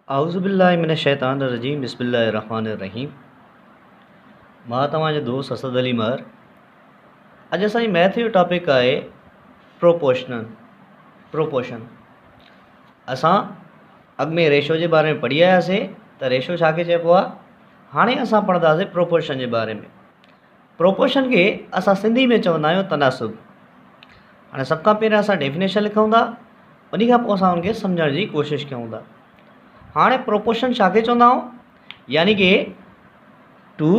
आउज़ुबिल्लाहि मिनश्शैतानिर्रजीम बिस्मिल्लाहिर्रहमानिर्रहीम। मां तव्हांजो दोस्त असद अली महर। अॼु असांजी मैथ जो टॉपिक आहे प्रोपोर्शन। असां अॻु में रेशो जे बारे में पढ़ी आयासीं त रेशो छा खे चइबो आहे। हाणे असां पढ़ंदासीं प्रोपोर्शन जे बारे में। प्रोपोर्शन खे असां सिंधी में चवंदा आहियूं तनासुब। हाणे सभ खां पहिरियों असां डेफिनेशन लिखूं था, उन खां पोइ असां उनखे सम्झण जी कोशिशि कयूं था। हाणे प्रोपोर्शन छा खे चवंदा आहियूं, यानी कि two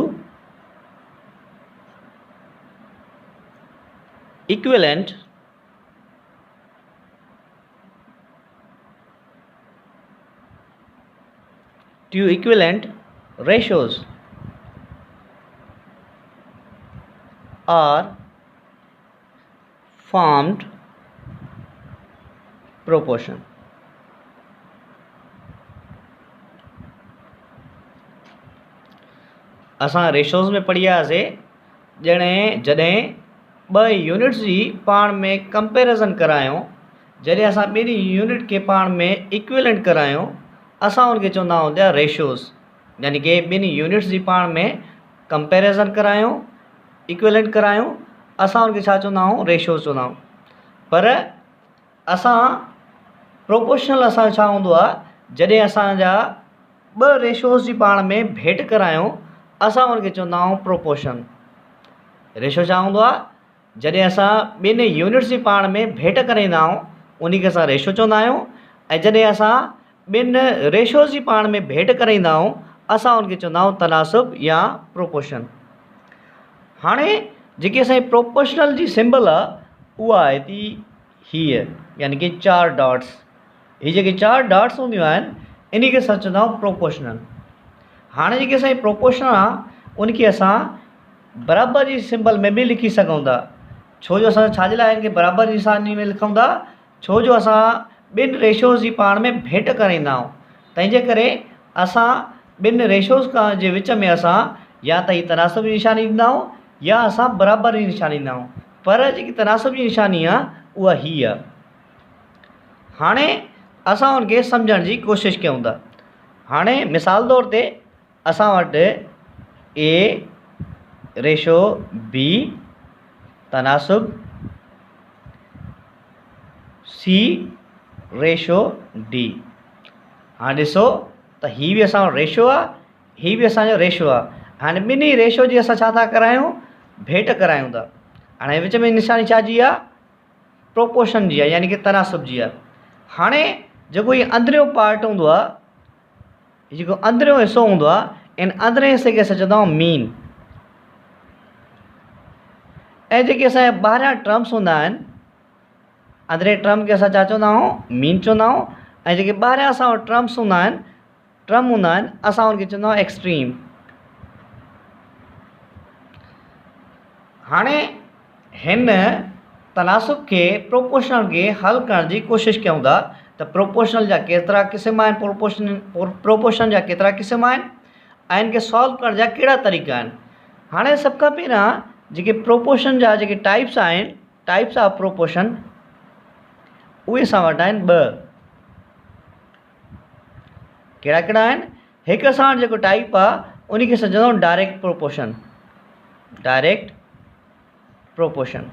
equivalent ratios are formed proportion। असां रेशोज़ में पढ़ी आयासीं जॾहिं ॿ यूनिट्स जी पाण में कंपेरिज़न करायूं, जॾहिं असां ॿिन्ही यूनिट खे पाण में इक्विवेलेंट करायूं, असां उनखे चवंदा हूंदा रेशोज़। यानी कि ॿिन्ही यूनिट्स जी पाण में कंपेरिज़न करायूं, इक्विवेलेंट करायूं, असां उनखे छा चवंदा आहियूं, रेशोज़ चवंदा आहियूं। पर असां प्रोपोर्शनल असां छा हूंदो आहे, जॾहिं असांजा ॿ रेशोज़ जी पाण में भेट करायूं, असां उनखे चवंदा आहियूं प्रोपोर्शन। रेशो छा हूंदो आहे, जॾहिं असां ॿिनि यूनिट्स जी पाण में भेट कराईंदा आहियूं, उनखे असां रेशो चवंदा आहियूं। ऐं जॾहिं असां ॿिनि रेशोज़ जी पाण में भेट कराईंदा आहियूं, असां उनखे चवंदा आहियूं तनासुब या प्रोपोर्शन। हाणे जेकी असांजी प्रोपोर्शनल जी सिंबल आहे उहा आहे थी हीअ, यानी कि 4 डॉट्स। हीअ जेके 4 डॉट्स हूंदियूं आहिनि, इन खे असां चवंदा आहियूं प्रोपोर्शनल। हाणे जेकी असांजी प्रोपोर्शन आहे उनखे असां बराबरि जी सिंबल में बि लिखी सघूं था। छो जो असां छाजे लाइ इनखे बराबरि जी निशानी में लिखूं था, छो जो असां ॿिनि रेशोज़ जी पाण में भेट कराईंदा आहियूं। तंहिंजे करे असां ॿिनि रेशोज़ खां जे विच में असां या त ही तनासुब जी निशानी ॾींदा आहियूं या असां बराबरि जी निशानी ॾींदा आहियूं। पर जेकी तनासुब जी निशानी आहे उहा ही आहे। हाणे असां उनखे सम्झण जी कोशिशि कयूं था। हाणे मिसाल तौर ते असां वटि ए रेशो बी तनासुब सी रेशो डी। हाणे ॾिसो त हीअ बि असांजो रेशो आहे, हीअ बि असांजो रेशो आहे। हाणे ॿिन्ही रेशो जी असां छा था करायूं, भेट करायूं था। हाणे विच में निशानी छाजी आहे, प्रोपोर्शन जी आहे, यानी कि तनासुब जी आहे। हाणे जेको हीअ अंदरियों पार्ट हूंदो आहे, जेको अंदरियों हिसो हूंदो आहे, इन अंदरे हिसे खे असां चवंदा आहियूं मीन। ऐं जेके असांजा ॿाहिरियां टर्म्स हूंदा आहिनि, अंदरे टर्म खे असां छा चवंदा आहियूं, मीन चवंदा आहियूं। ऐं जेके ॿाहिरियां असां वटि टर्म हूंदा आहिनि, असां उनखे चवंदा आहियूं एक्सट्रीम। हाणे हिन तनासुब खे, प्रोपोर्शनल खे हल करण जी कोशिशि कयूं था त प्रोपोर्शनल जा केतिरा क़िस्म आहिनि, प्रोपोर्शन जा केतिरा क़िस्म आहिनि, ऐं इनखे सॉल्व करण जा कहिड़ा तरीक़ा आहिनि। हाणे सभ खां पहिरियां जेके प्रोपोर्शन जा जेके टाइप्स आहिनि, टाइप्स ऑफ प्रोपोर्शन, उहे असां वटि आहिनि 2। कहिड़ा कहिड़ा आहिनि, हिकु असां वटि जेको टाइप आहे उनखे असां चवंदा आहियूं डायरेक्ट प्रोपोर्शन। Direct proportion.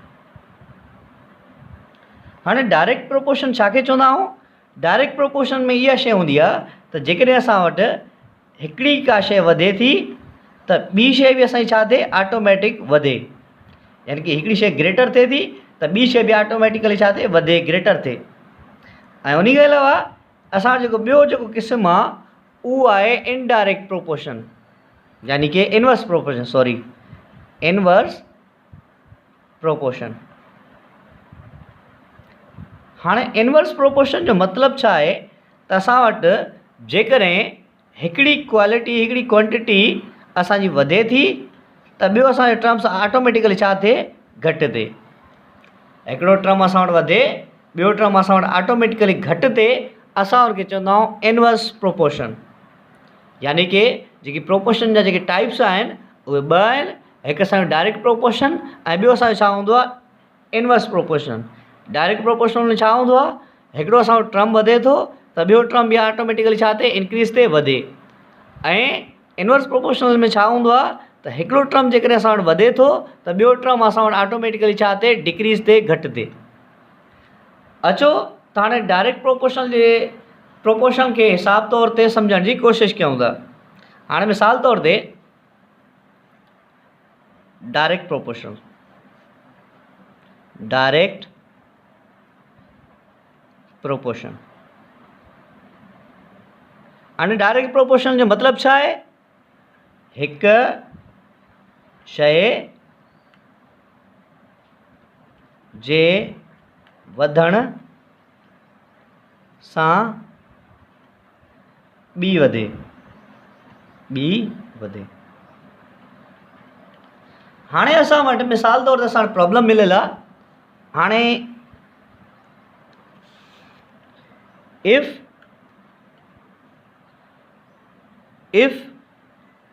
हाणे डायरेक्ट प्रोपोर्शन छा खे चवंदा आहियूं, डायरेक्ट प्रोपोर्शन में इहा शइ हूंदी आहे त जेकॾहिं असां वटि हिकिड़ी का शइ वधे थी त ॿी शइ बि असांजी छा थिए, ऑटोमेटिक वधे। यानी कि हिकिड़ी शइ ग्रेटर थिए थी त ॿी शइ बि ऑटोमेटिकली छा थिए, वधे, ग्रेटर थिए। ऐं उन खां अलावा असां जेको ॿियो जेको क़िस्म आहे उहो आहे इनडायरेक्ट प्रोपोर्शन, यानी कि इनवर्स प्रोपोर्शन, इनवर्स प्रोपोर्शन। हाणे इनवर्स प्रोपोर्शन जो मतिलबु छा आहे त असां वटि जेकॾहिं हिकिड़ी क्वालिटी, हिकिड़ी क्वांटिटी असांजी वधे थी त ॿियो असांजो टर्म्स ऑटोमेटिकली छा थिए, घटि थिए। हिकिड़ो टर्म असां वटि वधे, ॿियो टर्म असां वटि ऑटोमेटिकली घटि थिए, असां उनखे चवंदा आहियूं इनवर्स प्रोपोर्शन। यानी कि जेकी प्रोपोर्शन जा जेके टाइप्स आहिनि उहे 2 आहिनि। हिकु असांजो डायरेक्ट प्रोपोर्शन ऐं ॿियो असांजो छा हूंदो आहे, इनवर्स प्रोपोर्शन। डायरेक्ट प्रोपोर्शन में छा हूंदो आहे, हिकिड़ो असांजो टर्म वधे थो, त ॿियो टर्म बि ऑटोमेटिकली छा थिए इंक्रीज़ थिए वधे। ऐं इनवर्स प्रोपोर्शनल में छा हूंदो आहे त हिकिड़ो टर्म जेकॾहिं असां वटि वधे थो त ॿियो टर्म असां वटि ऑटोमेटिकली छा थिए डिक्रीज़ थिए घटि थिए। अचो त हाणे डायरेक्ट प्रोपोर्शन खे हिसाब तौर ते सम्झण जी कोशिशि कयूं था। हाणे मिसाल तौर ते डायरेक्ट प्रोपोर्शन हाणे डायरेक्ट प्रोपोर्शन जो मतिलबु छा आहे? हिकु शइ जे वधण सां ॿी वधे। हाणे असां वटि मिसाल तौर ते असां वटि प्रॉब्लम मिलियल आहे। हाणे if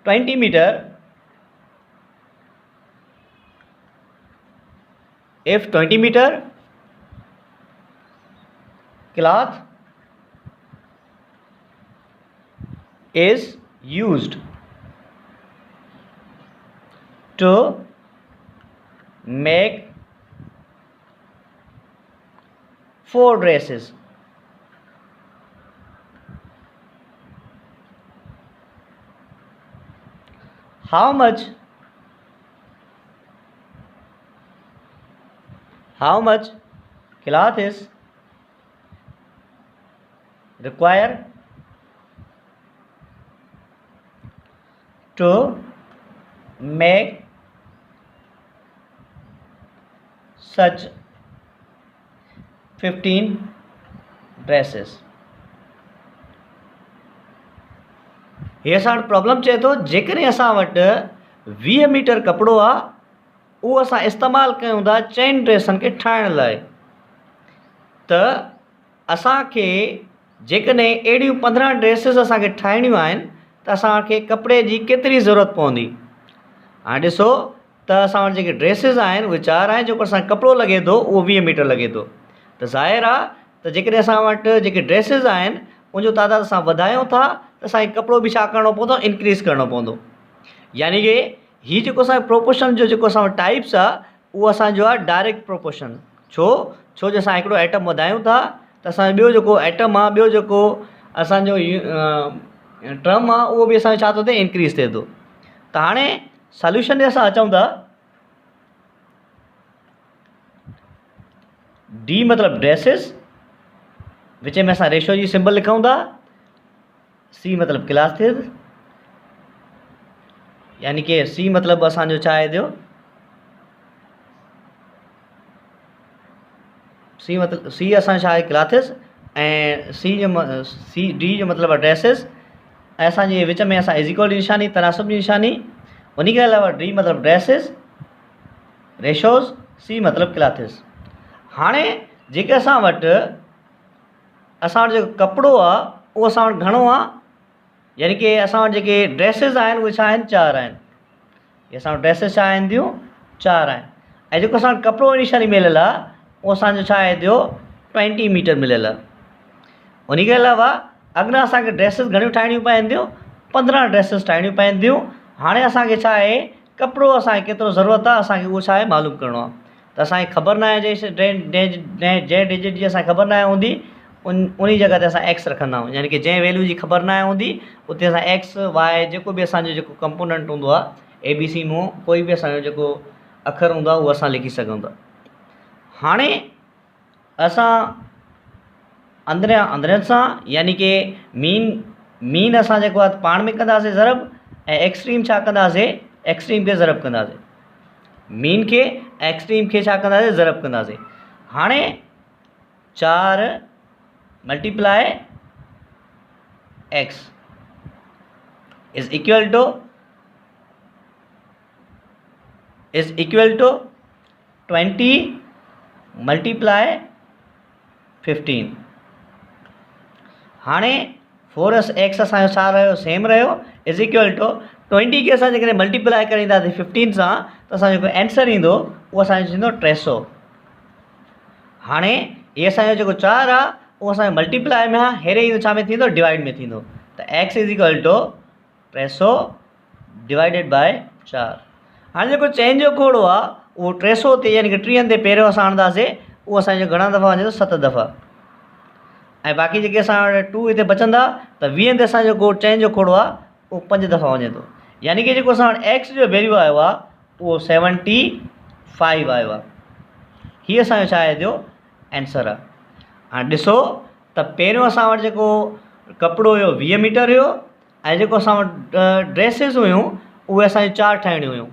20 meter cloth is used to make 4 dresses, how much cloth is required to make such 15 dresses। ये असां वटि प्रॉब्लम चए थो जेकॾहिं असां वटि 20 मीटर कपिड़ो आहे उहो असां इस्तेमालु कयूं था 4 ड्रेसनि खे ठाहिण लाइ, त असांखे जेकॾहिं अहिड़ियूं 15 ड्रेसिस असांखे ठाहिणियूं आहिनि त असांखे कपिड़े जी केतिरी ज़रूरत पवंदी। हाणे ॾिसो त असां वटि जेके ड्रेसिस आहिनि उहे 4 आहिनि, जेको असांखे कपिड़ो लॻे थो उहो 20 मीटर लॻे थो। त ज़ाहिर आहे त जेकॾहिं असां वटि जेके ड्रेसिस आहिनि उनजो तादाद असां वधायूं था त असांखे कपिड़ो बि छा करिणो पवंदो इंक्रीज़ करिणो पवंदो। यानी कि हीउ जेको असांजो प्रोपोर्शन जो जेको असां वटि टाइप्स आहे उहो असांजो आहे डायरेक्ट प्रोपोर्शन। छो जो असां हिकिड़ो एटम वधायूं था त असांजो ॿियो जेको एटम आहे, ॿियो जेको असांजो टर्म आहे उहो बि असांजो छा थो थिए इंक्रीज़ थिए थो। त हाणे सॉल्यूशन ते असां अचूं था। डी मतिलबु ड्रेसिस, विच में असां रेशो जी सिंबल लिखूं था। सी मतिलबु क्लासेस, यानी कि सी मतिलबु असांजो छा आहे थियो, सी असांजो छा आहे क्लासेस, ऐं डी जो मतिलबु आहे ड्रेसिस, ऐं असांजे विच में असां इज़ इक्वल जी निशानी, तनासुब जी निशानी। उन खां अलावा डी मतिलबु ड्रेसिस, रेशोज़, सी मतिलबु क्लासेस। हाणे जेके असां वटि जेको कपिड़ो आहे उहो असां वटि घणो आहे, यानी कि असां वटि जेके ड्रेसिस आहिनि उहे छा आहिनि 4 आहिनि। इहे असां वटि ड्रेसिस छा आहिनि थियूं 4 आहिनि, ऐं जेको असां वटि कपिड़ो निशानी मिलियल आहे उहो असांजो छा आहे थियो 20 मीटर मिलियल आहे। उन खां अलावा अॻियां असांखे ड्रेसिस घणियूं ठाहिणियूं पवनि थियूं, 15 ड्रेसिस ठाहिणियूं पवनि थियूं। हाणे असांखे छा आहे कपिड़ो असांखे केतिरो ज़रूरत आहे असांखे उहो छा आहे मालूम करिणो आहे। त असांखे ख़बर न आहे जंहिं डिजिट जी असांखे ख़बर न आहे हूंदी उन जॻह ते असां एक्स रखंदा आहियूं, यानी कि जंहिं वैल्यू जी ख़बर न आहे हूंदी उते असां एक्स वाए जेको बि असांजो जेको कंपोनेंट हूंदो आहे ABC मूं कोई बि असांजो जेको अखर हूंदो आहे उहो असां लिखी सघूं था। हाणे असां अंदरियां सां यानी कि मीन असां जेको आहे पाण में कंदासीं ज़रब, ऐं एक्सट्रीम छा कंदासीं एक्सट्रीम खे ज़रब कंदासीं, मीन खे एक्सट्रीम खे छा कंदासीं ज़रब कंदासीं। हाणे 4 multiply x is equal to 20 multiply 15। हाणे 4x असांजो छा रहियो सेम रहियो इज़ इक्वल टू 20 खे असां जेकॾहिं मल्टीप्लाई करींदासीं 15 सां त असांजो जेको आंसर ईंदो उहो असांजो थींदो 300। हाणे इहे असांजो जेको 4 आहे उहो असांजो मल्टीप्लाई में आहे, हेॾे ईंदो छा में थींदो, डिवाइड में थींदो। त x is equal to 300 divided by 4। हाणे जेको चेंज जो खोड़ो आहे उहो 300 ते यानी कि 30 ते पहिरियों असां आणंदासीं, उहो असांजो घणा दफ़ा वञे थो, 7 दफ़ा। ऐं बाक़ी जेके असां वटि 2 हिते बचंदा त 20 ते असांजो को चेंज जो खोड़ो आहे उहो 5 दफ़ा वञे थो। यानी कि जेको असां वटि एक्स जो वैल्यू आयो आहे उहो 75 आयो आहे। हीअ असांजो छा आहे, जो आंसर आहे। हाणे ॾिसो त पहिरियों असां वटि जेको कपिड़ो हुयो 20 मीटर हुयो, ऐं जेको असां वटि ड्रेसिस हुयूं उहे असांखे 4 ठाहिणियूं हुयूं।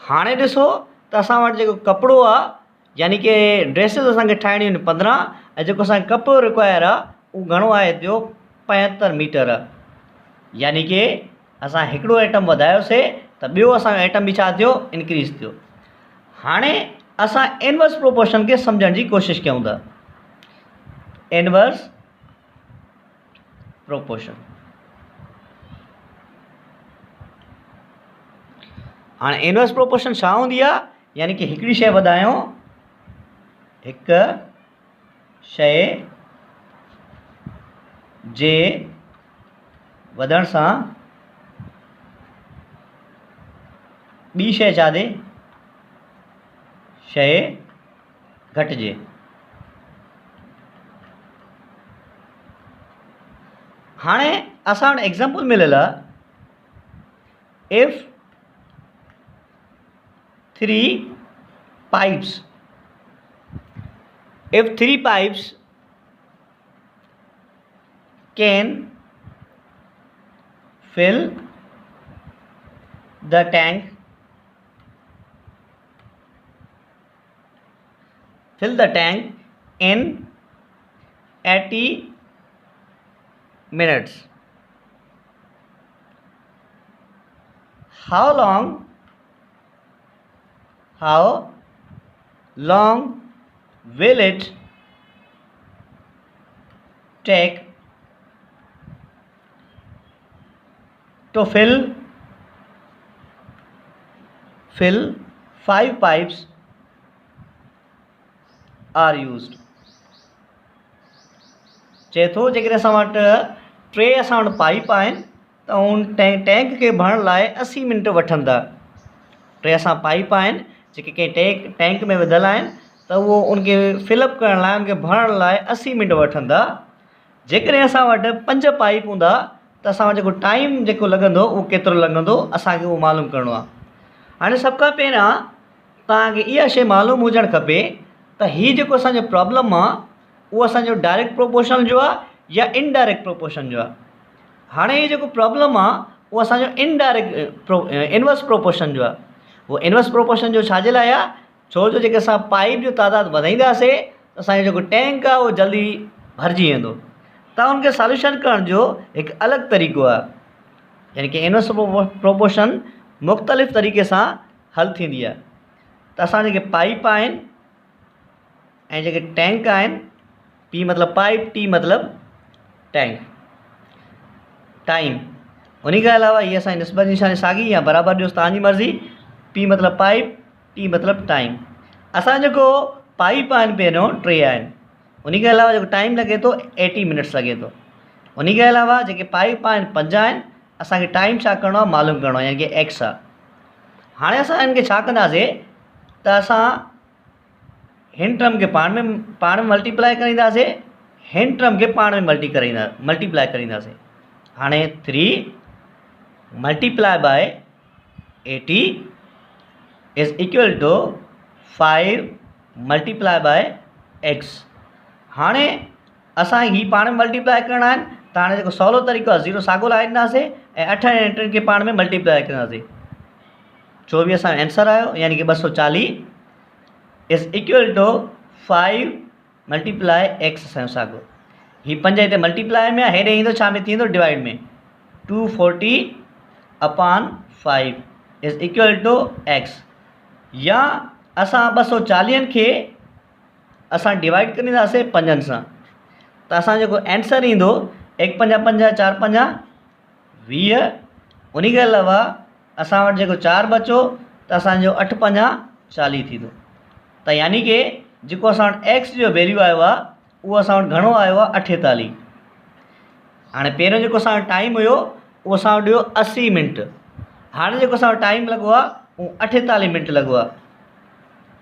हाणे ॾिसो त असां वटि जेको कपिड़ो आहे यानी कि ड्रेसिस असांखे ठाहिणियूं आहिनि 15, ऐं जेको असांखे कपिड़ो रिक्वायर आहे उहो घणो आहे हिते 75 मीटर। यानी कि असां हिकिड़ो आइटम वधायोसीं त ॿियो असांजो आइटम बि छा थियो, इंक्रीज़ थियो। हाणे असां इनवर्स प्रोपोर्शन खे सम्झण जी कोशिशि कयूं था। इनवर्स प्रोपोर्शन, हाणे इनवर्स प्रोपोर्शन छा हूंदी आहे, यानी कि हिकिड़ी शइ वधायूं, हिकु शइ जे वधण सां ॿी शइ छा थिए, शइ घटिजे। हाणे असां वटि एग्ज़ाम्पल मिलियल आहे, if 3 pipes can fill the tank in 80 minutes, how long will it take to fill 5 pipes are used। चए थो जेकॾहिं असां वटि 3 असां वटि पाइप आहिनि त उन टैंक खे भरण लाइ 80 मिंट वठंदा। 3 असां पाइप आहिनि जेके कंहिं टैंक में विधल आहिनि त उहो उनखे फिलअप करण लाइ, उनखे भरण लाइ 80 मिंट वठंदा। जेकॾहिं असां वटि 5 पाइप हूंदा त असां वटि जेको टाइम जेको लॻंदो उहो केतिरो लॻंदो, असांखे उहो मालूम करिणो आहे। हाणे सभ खां पहिरियां तव्हांखे इहा शइ मालूम हुजणु खपे त हीउ जेको असांजो प्रॉब्लम आहे उहो असांजो डायरेक्ट प्रोपोर्शन जो आहे या इनडायरेक्ट प्रोपोर्शन जो आहे। हाणे हीउ जेको प्रॉब्लम आहे उहो असांजो इनवर्स प्रोपोर्शन जो आहे। उहो इनवर्स प्रोपोर्शन जो छाजे लाइ आहे, छो जो जेके असां पाइप जो तादादु वधाईंदासीं त असांजो जेको टैंक आहे उहो जल्दी भरिजी वेंदो। त उनखे सॉल्यूशन करण जो हिकु अलॻि तरीक़ो आहे, यानी कि इनवर्स प्रोपोर्शन मुख़्तलिफ़ तरीक़े सां हल थींदी आहे। त असां जेके पाइप आहिनि ऐं जेके टैंक आहिनि, पी मतिलबु पाइप, टी मतिलबु टैंक, टाइम, उन खां अलावा हीअ असांजी निस्बत जी निशानी साॻी या बराबरि ॾियोसि तव्हांजी मर्ज़ी। पी मतिलबु पाइप, टी मतिलबु टाइम। असां जेको पाइप आहिनि पहिरियों 3 आहिनि, उन खां अलावा जेको टाइम लॻे थो 80 मिनट्स लॻे थो। उन खां अलावा जेके पाइप आहिनि 5 आहिनि, असांखे टाइम छा करिणो आहे, मालूम करिणो आहे, यानी कि एक्स आहे। हाणे असां इनखे छा कंदासीं त असां हिन टर्म खे पाण में मल्टीप्लाई कराईंदासीं, हिन टर्म खे पाण में मल्टीप्लाई कराईंदासीं। हाणे 3 multiply by 80 is equal to 5 multiply by x. हाणे असां ही पाण में मल्टीप्लाई करणा आहिनि त हाणे जेको सवलो तरीक़ो आहे 0 साॻियो लाहे ॾींदासीं ऐं 8 ऐं 8 खे पाण में मल्टीप्लाई कंदासीं। 24 असांजो आंसर आयो, यानी कि 240 is equal to 5 multiply x असांजो साॻियो। ही 5 हिते मल्टीप्लाई में आहे, हेॾे ईंदो छा में थींदो, डिवाइड में। 240/5 इज़ इक्वल टू एक्स। या असां 240 खे असां डिवाइड कंदासीं 5 सां त असांजो जेको आंसर ईंदो 1 5 5 4 5 20। उन खां अलावा असां वटि जेको 4 बचो त असांजो 8 5 40 थींदो। त यानी कि जेको असां वटि एक्स जो वैल्यू आयो आहे उहो असां वटि घणो आयो आहे 48। हाणे पहिरियों जेको असांजो टाइम हुयो उहो असां वटि हुयो 80 मिंट, हाणे जेको असांजो टाइम लॻो आहे उहो 48 मिंट लॻो आहे।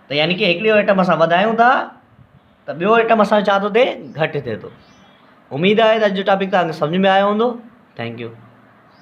त यानी कि हिकिड़ो आइटम असां वधायूं था त ॿियो आइटम असांजो छा थो थिए, घटि थिए थो। उमेदु आहे त अॼु जो टॉपिक तव्हांखे सम्झ में आयो हूंदो। Thank you.